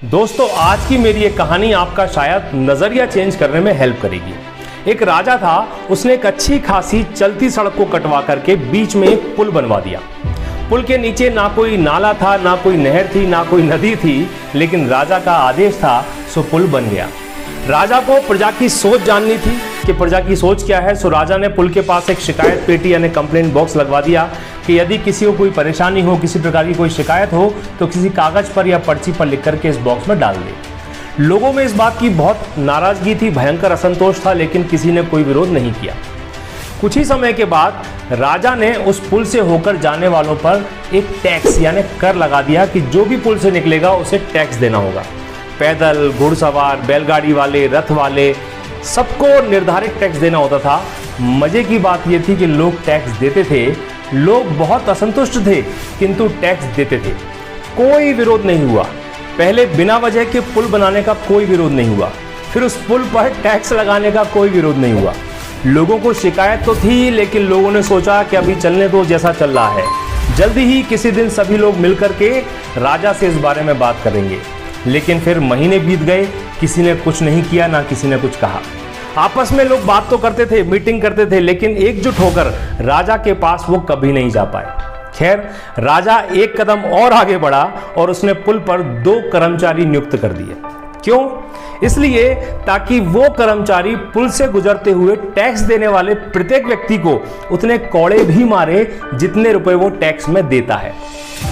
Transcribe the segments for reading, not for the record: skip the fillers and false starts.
दोस्तों, आज की मेरी ये कहानी आपका शायद नजरिया चेंज करने में हेल्प करेगी। एक राजा था, उसने एक अच्छी खासी चलती सड़क को कटवा करके बीच में एक पुल बनवा दिया। पुल के नीचे ना कोई नाला था, ना कोई नहर थी, ना कोई नदी थी, लेकिन राजा का आदेश था, सो पुल बन गया। राजा को प्रजा की सोच जाननी थी कि प्रजा की सोच क्या है। सो राजा ने पुल के पास एक शिकायत पेटी यानी कंप्लेंट बॉक्स लगवा दिया कि यदि किसी को कोई परेशानी हो, किसी प्रकार की कोई शिकायत हो, तो किसी कागज पर या पर्ची पर लिख करके इस बॉक्स में डाल दे। लोगों में इस बात की बहुत नाराजगी थी, भयंकर असंतोष था, लेकिन किसी ने कोई विरोध नहीं किया। कुछ ही समय के बाद राजा ने उस पुल से होकर जाने वालों पर एक टैक्स यानी कर लगा दिया कि जो भी पुल से निकलेगा उसे टैक्स देना होगा। पैदल, घुड़सवार, बैलगाड़ी वाले, रथ वाले, सबको निर्धारित टैक्स देना होता था। मजे की बात यह थी कि लोग टैक्स देते थे, लोग बहुत असंतुष्ट थे, किंतु टैक्स देते थे। कोई विरोध नहीं हुआ। पहले बिना वजह के पुल बनाने का कोई विरोध नहीं हुआ, फिर उस पुल पर टैक्स लगाने का कोई विरोध नहीं हुआ। लोगों को शिकायत तो थी, लेकिन लोगों ने सोचा कि अभी चलने दो जैसा चल रहा है। जल्दी ही किसी दिन सभी लोग मिलकर के राजा से इस बारे में बात करेंगे। लेकिन फिर महीने बीत गए, किसी ने कुछ नहीं किया, ना किसी ने कुछ कहा। आपस में लोग बात तो करते थे, मीटिंग करते थे, लेकिन एकजुट होकर राजा के पास वो कभी नहीं जा पाए। खैर, राजा एक कदम और आगे बढ़ा और उसने पुल पर 2 कर्मचारी नियुक्त कर दिए। क्यों? इसलिए ताकि वो कर्मचारी पुल से गुजरते हुए टैक्स देने वाले प्रत्येक व्यक्ति को उतने कौड़े भी मारे जितने रुपए वो टैक्स में देता है।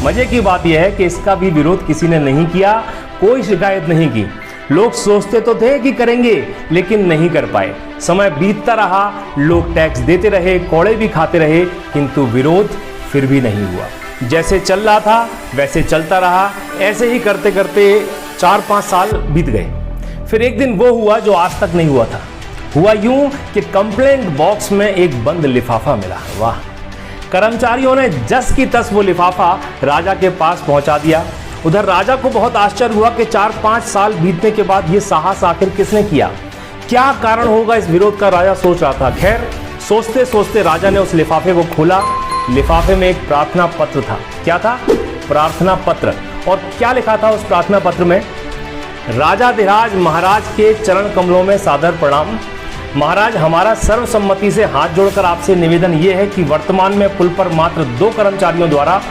मजे की बात यह है कि इसका भी विरोध किसी ने नहीं किया, कोई शिकायत नहीं की। लोग सोचते तो थे कि करेंगे, लेकिन नहीं कर पाए। समय बीतता रहा, लोग टैक्स देते रहे, कौड़े भी खाते रहे, किंतु विरोध फिर भी नहीं हुआ। जैसे चल रहा था वैसे चलता रहा। ऐसे ही करते करते 4-5 साल बीत गए। फिर एक दिन वो हुआ जो आज तक नहीं हुआ था। हुआ यूं कि कंप्लेंट बॉक्स में एक बंद लिफाफा मिला। वाह! कर्मचारियों ने जस की तस वो लिफाफा राजा के पास पहुंचा दिया। उधर राजा को बहुत आश्चर्य हुआ कि 4-5 साल बीतने के बाद ये साहस आखिर किसने किया, क्या कारण होगा इस विरोध का, राजा सोच रहा था। खैर, सोचते सोचते राजा ने उस लिफाफे को खोला। लिफाफे में एक प्रार्थना पत्र था। क्या था? प्रार्थना पत्र। और क्या लिखा था उस प्रार्थना पत्र में? राजाधिराज महाराज के चरण कमलों में सादर प्रणाम। महाराज, हमारा सर्वसम्मति से हाथ जोड़कर आपसे निवेदन ये है कि वर्तमान में पुल पर मात्र 2 कर्मचारियों द्वारा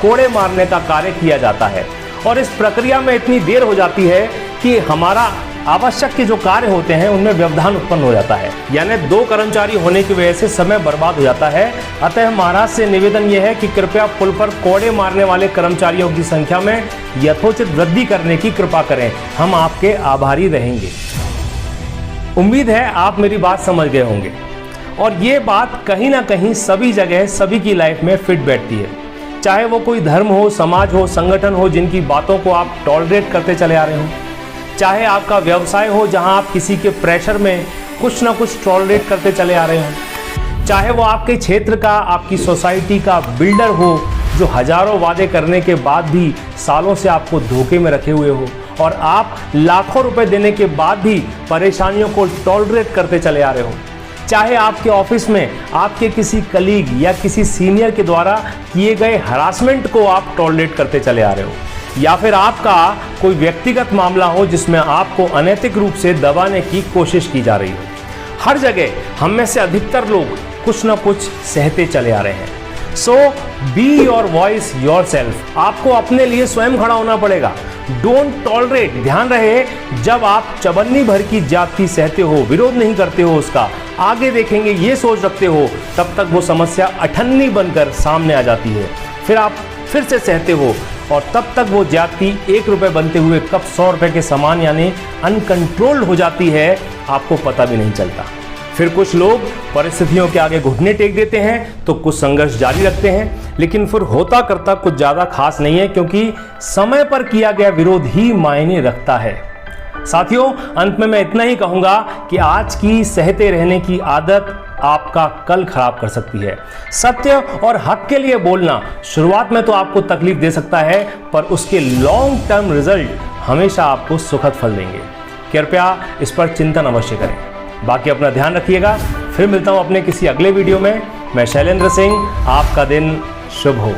कोड़े मारने का कार्य किया जाता है और इस प्रक्रिया में इतनी देर हो जाती है कि हमारा आवश्यक के जो कार्य होते हैं उनमें व्यवधान उत्पन्न हो जाता है। यानी 2 कर्मचारी होने की वजह से समय बर्बाद हो जाता है। अतः महाराज से निवेदन यह है कि कृपया पुल पर कोड़े मारने वाले कर्मचारियों की संख्या में यथोचित वृद्धि करने की कृपा करें। हम आपके आभारी रहेंगे। उम्मीद है आप मेरी बात समझ गए होंगे और ये बात कहीं ना कहीं सभी जगह सभी की लाइफ में फिट बैठती है। चाहे वो कोई धर्म हो, समाज हो, संगठन हो जिनकी बातों को आप टॉलरेट करते चले आ रहे हो, चाहे आपका व्यवसाय हो जहां आप किसी के प्रेशर में कुछ ना कुछ टॉलरेट करते चले आ रहे हो, चाहे वो आपके क्षेत्र का, आपकी सोसाइटी का बिल्डर हो जो हजारों वादे करने के बाद भी सालों से आपको धोखे में रखे हुए हो और आप लाखों रुपए देने के बाद भी परेशानियों को टॉलरेट करते चले आ रहे हो, चाहे आपके ऑफिस में आपके किसी कलीग या किसी सीनियर के द्वारा किए गए हरासमेंट को आप टॉलरेट करते चले आ रहे हो, या फिर आपका कोई व्यक्तिगत मामला हो जिसमें आपको अनैतिक रूप से दबाने की कोशिश की जा रही हो। हर जगह हम में से अधिकतर लोग कुछ ना कुछ सहते चले आ रहे हैं। सो बी योर वॉइस योरसेल्फ। आपको अपने लिए स्वयं खड़ा होना पड़ेगा। Don't tolerate. ध्यान रहे, जब आप चबन्नी भर की जाति सहते हो, विरोध नहीं करते हो उसका, आगे देखेंगे ये सोच रखते हो, तब तक वो समस्या अठन्नी बनकर सामने आ जाती है। फिर आप फिर से सहते हो और तब तक वो जाति 1 रुपए बनते हुए कब 100 रुपए के समान यानी अनकंट्रोल्ड हो जाती है, आपको पता भी नहीं चलता। फिर कुछ लोग परिस्थितियों के आगे घुटने टेक देते हैं तो कुछ संघर्ष जारी रखते हैं, लेकिन फिर होता करता कुछ ज्यादा खास नहीं है, क्योंकि समय पर किया गया विरोध ही मायने रखता है। साथियों, अंत में मैं इतना ही कहूंगा कि आज की सहते रहने की आदत आपका कल खराब कर सकती है। सत्य और हक के लिए बोलना शुरुआत में तो आपको तकलीफ दे सकता है, पर उसके लॉन्ग टर्म रिजल्ट हमेशा आपको सुखद फल देंगे। कृपया इस पर चिंतन अवश्य करें। बाकी अपना ध्यान रखिएगा। फिर मिलता हूं अपने किसी अगले वीडियो में। मैं शैलेंद्र सिंह। आपका दिन शुभ हो।